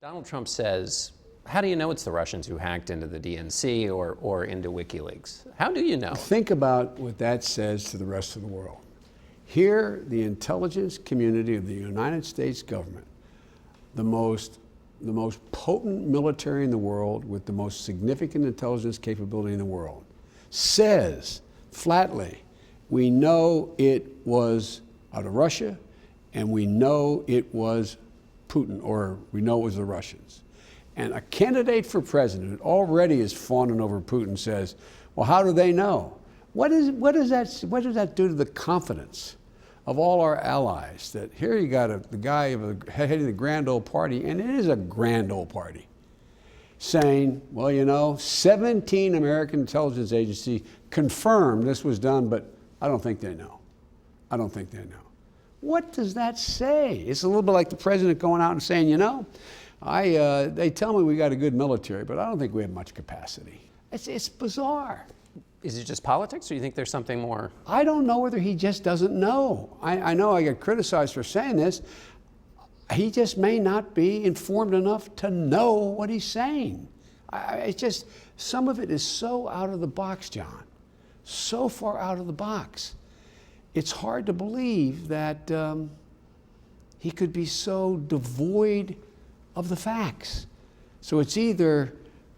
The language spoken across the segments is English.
Donald Trump says, how do you know it's the Russians who hacked into the DNC or into WikiLeaks? How do you know? Think about what that says to the rest of the world. Here, the intelligence community of the United States government, the most potent military in the world with the most significant intelligence capability in the world, says flatly, we know it was out of Russia and we know it was Putin, or we know it was the Russians. And a candidate for president already is fawning over Putin, says, well, how do they know? What does that do to the confidence of all our allies? That here you got the guy of the head of the grand old party, and it is a grand old party, saying, well, you know, 17 American intelligence agencies confirmed this was done, but I don't think they know. I don't think they know. What does that say? It's a little bit like the president going out and saying, you know, they tell me we got a good military, but I don't think we have much capacity. It's bizarre. Is it just politics, or do you think there's something more? I don't know whether he just doesn't know. I know I get criticized for saying this. He just may not be informed enough to know what he's saying. It's just, some of it is so out of the box, John. So far out of the box. It's hard to believe that he could be so devoid of the facts. So it's either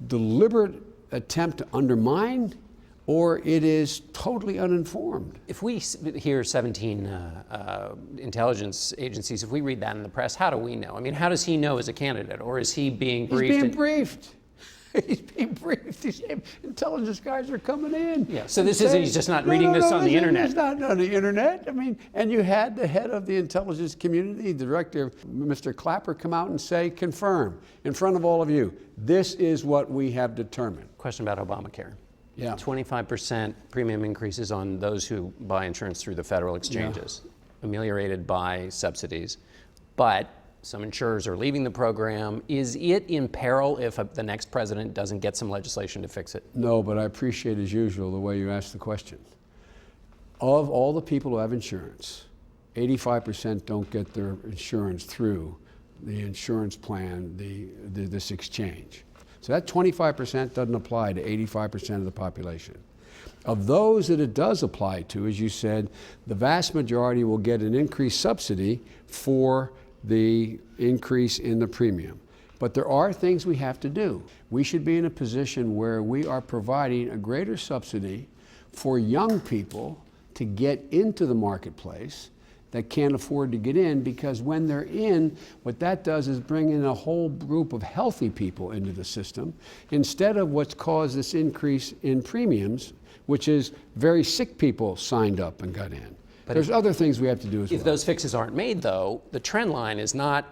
deliberate attempt to undermine, or it is totally uninformed. If we hear 17 intelligence agencies, if we read that in the press, how do we know? I mean, how does he know as a candidate, or is he being briefed? He's being briefed. He's being briefed. These intelligence guys are coming in. Yeah. So this isn't, he's just not reading this on the internet. It's not on the internet. I mean, and you had the head of the intelligence community, the director, Mr. Clapper, come out and say, confirm in front of all of you, this is what we have determined. Question about Obamacare. Yeah. 25% premium increases on those who buy insurance through the federal exchanges, ameliorated by subsidies. But some insurers are leaving the program. Is it in peril if the next president doesn't get some legislation to fix it? No, but I appreciate, as usual, the way you asked the question. Of all the people who have insurance, 85% don't get their insurance through the insurance plan, this exchange. So that 25% doesn't apply to 85% of the population. Of those that it does apply to, as you said, the vast majority will get an increased subsidy for the increase in the premium. But there are things we have to do. We should be in a position where we are providing a greater subsidy for young people to get into the marketplace that can't afford to get in, because when they're in, what that does is bring in a whole group of healthy people into the system, instead of what's caused this increase in premiums, which is very sick people signed up and got in. But there's other things we have to do as well. If those fixes aren't made, though, the trend line is not,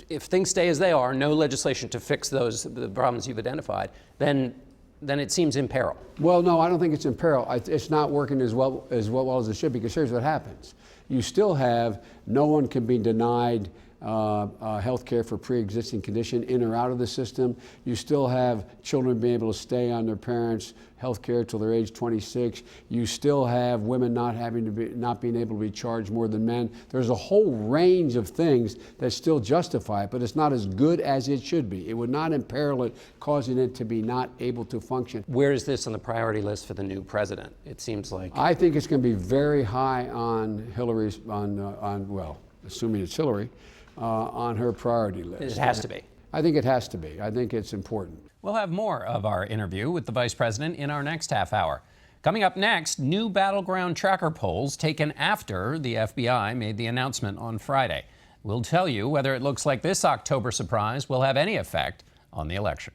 if things stay as they are, no legislation to fix the problems you've identified, then it seems in peril. Well, no, I don't think it's in peril. It's not working as well as it should, because here's what happens. You still have, no one can be denied health care for pre-existing condition in or out of the system. You still have children being able to stay on their parents' health care till they're age 26. You still have women not being able to be charged more than men. There's a whole range of things that still justify it, but it's not as good as it should be. It would not imperil it, causing it to be not able to function. Where is this on the priority list for the new president? It seems like. I think it's going to be very high on Hillary's, well, assuming it's Hillary, on her priority list. It has to be. I think it has to be. I think it's important. We'll have more of our interview with the Vice President in our next half hour. Coming up next, new battleground tracker polls taken after the FBI made the announcement on Friday. We'll tell you whether it looks like this October surprise will have any effect on the election.